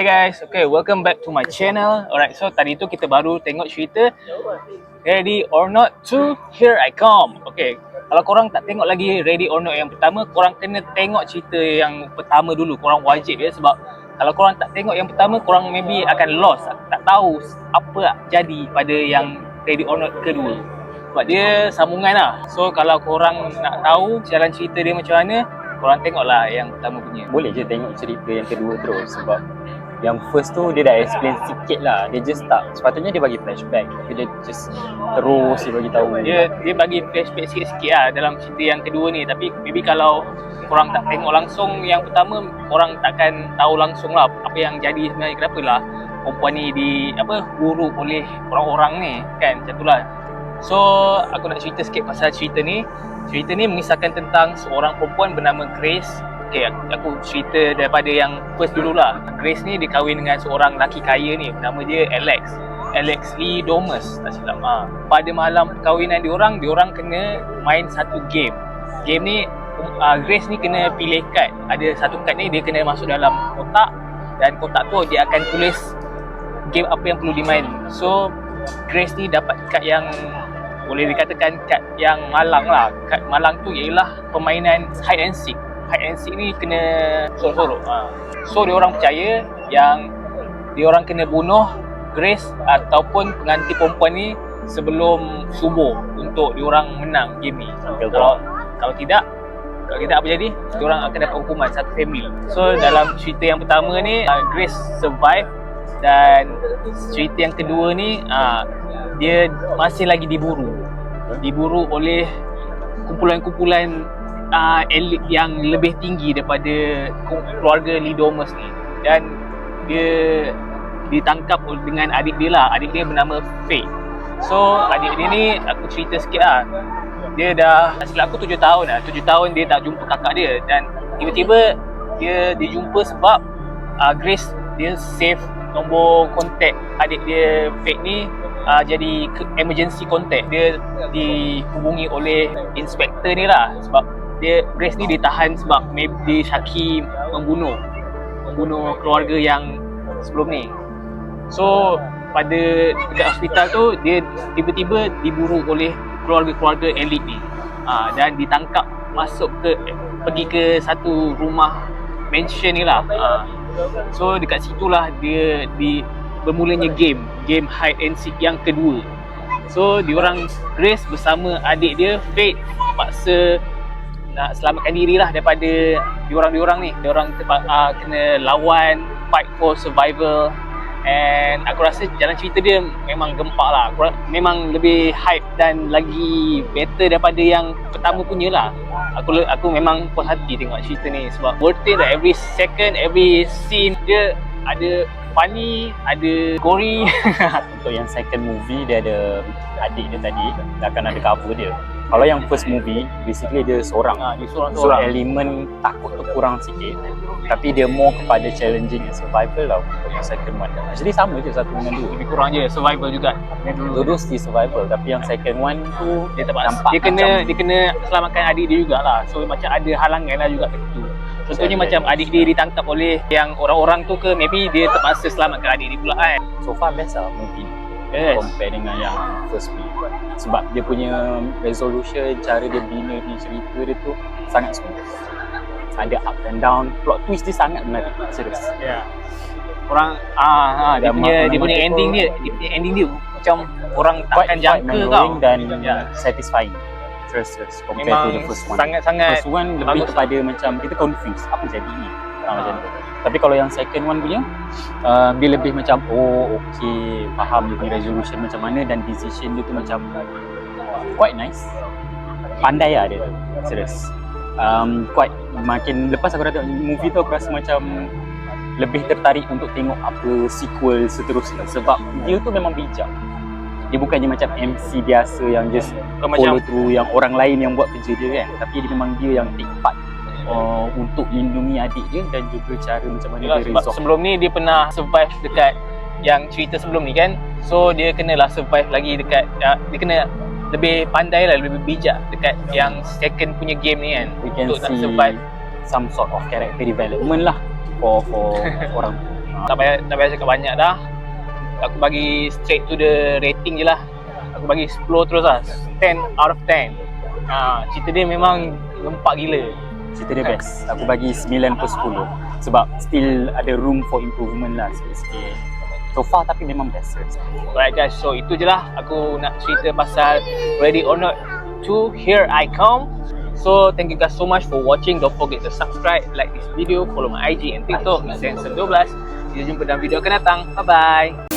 Hi guys, okay, welcome back to my channel. Alright, so tadi tu kita baru tengok cerita Ready or Not 2, Here I Come. Okay, kalau korang tak tengok lagi Ready or Not yang pertama, korang kena tengok cerita yang pertama dulu. Korang wajib ya, sebab kalau korang tak tengok yang pertama, korang maybe akan lost, tak tahu apa jadi pada yang Ready or Not kedua. Sebab dia sambungan lah. So kalau korang nak tahu jalan cerita dia macam mana, korang tengoklah yang pertama punya. Boleh je tengok cerita yang kedua terus, sebab yang first tu dia dah explain sikit lah. Dia just tak, sepatutnya dia bagi flashback, tapi dia just terus dia bagi tahu. Dia bagi flashback sikit-sikit lah dalam cerita yang kedua ni. Tapi maybe kalau korang tak tengok langsung yang pertama, korang takkan tahu langsung lah apa yang jadi sebenarnya. Kenapa lah perempuan ni buru oleh orang-orang ni kan, macam tu lah. So aku nak cerita sikit pasal cerita ni. Cerita ni mengisahkan tentang seorang perempuan bernama Grace. Okay, aku cerita daripada yang first dululah. Grace ni dia kahwin dengan seorang lelaki kaya ni, nama dia Alex Lee Domus, tak silap. Pada malam perkahwinan diorang kena main satu game. Game ni Grace ni kena pilih kad. Ada satu kad ni dia kena masuk dalam kotak, dan kotak tu dia akan tulis game apa yang perlu dimain. So Grace ni dapat kad yang boleh dikatakan kad yang malang lah. Kad malang tu ialah permainan hide and seek. Hide and seek ni kena sorok-sorok. So diorang percaya yang diorang kena bunuh Grace ataupun pengantin perempuan ni sebelum subuh untuk diorang menang game ni. Kalau tidak apa jadi, diorang akan dapat hukuman satu family. So dalam cerita yang pertama ni Grace survive, dan cerita yang kedua ni dia masih lagi diburu oleh kumpulan-kumpulan elit yang lebih tinggi daripada keluarga Lee Domus ni. Dan dia ditangkap dengan adik dia lah. Adik dia bernama Faye. So adik dia ni, aku cerita sikit lah, dia dah, silap aku 7 tahun lah. 7 tahun dia tak jumpa kakak dia, dan tiba-tiba dia dijumpa sebab Grace dia save nombor kontak adik dia Faye ni, jadi emergency contact. Dia dihubungi oleh inspektor ni lah, sebab Grace ni ditahan sebab dia syaki membunuh keluarga yang sebelum ni. So pada dekat hospital tu, dia tiba-tiba diburu oleh keluarga-keluarga elit ni, dan ditangkap, pergi ke satu rumah mansion ni lah. So dekat situlah dia bermulanya game hide and seek yang kedua. So diorang, Grace bersama adik dia Faith, paksa nak selamatkan diri lah daripada diorang ni. Diorang kena lawan, fight for survival. And aku rasa jalan cerita dia memang gempak lah. Memang lebih hype dan lagi better daripada yang pertama punya lah. Aku memang puas hati tengok cerita ni, sebab worth it lah. Every second, every scene dia ada funny, ada gory. Untuk yang second movie, dia ada adik dia tadi, dia akan ada cover dia. Kalau yang first movie, basically dia seorang. Dia So seorang. elemen takut tu kurang sikit, tapi dia more kepada challenging and survival lah untuk yang second one. Actually sama je satu dengan dua. Lebih kurang je survival juga. Dua-dua still survival, tapi yang second one tu Dia terpaksa, nampak dia kena selamatkan adik dia jugalah. So macam ada halangan lah juga kat situ. Contohnya macam adik dia ditangkap oleh yang orang-orang tu ke, maybe dia terpaksa selamatkan adik dia pula kan. so far best lah movie ni. Yes. Compare dengan yang first movie, sebab dia punya resolution, cara dia bina di cerita dia tu sangat smooth. Ada up and down, plot twist dia sangat menarik, serius. Ya. Orang dia punya ending dia macam orang takkan jangka tau. Dan satisfying. Serius compare Memang to the first one. sangat First one lebih kepada macam kita confused, apa jadi ni? Macam tu. Tapi kalau yang second one punya, dia lebih macam okay, faham dia punya resolution macam mana, dan decision dia tu macam quite nice. Pandai lah dia tu, serius. Quite, makin lepas aku dah tengok movie tu, aku rasa macam lebih tertarik untuk tengok apa sequel seterusnya, sebab dia tu memang bijak. Dia bukannya macam MC biasa yang just follow through yang orang lain yang buat kerja dia kan, tapi dia memang dia yang take part untuk lindungi adik dia, dan juga cara macam mana dia resolve. Sebelum ni dia pernah survive dekat yang cerita sebelum ni kan. So dia kenalah survive lagi dekat, dia kena lebih pandai lah, lebih bijak dekat yang second punya game ni kan. We can untuk nak see survive some sort of character development lah for orang tu. Tak payah cakap banyak dah. Aku bagi straight to the rating je lah. Aku bagi 10 terus lah. 10 out of 10. Cerita dia memang lempak gila. Cerita dia best. Aku bagi 9 per 10. Sebab still ada room for improvement lah sikit-sikit. So far tapi memang best. Alright guys, so itu je lah aku nak cerita pasal Ready or Not 2, Here I Come. So thank you guys so much for watching. Don't forget to subscribe, like this video, follow my IG and TikTok Sensor12. Kita jumpa dalam video akan datang. Bye bye.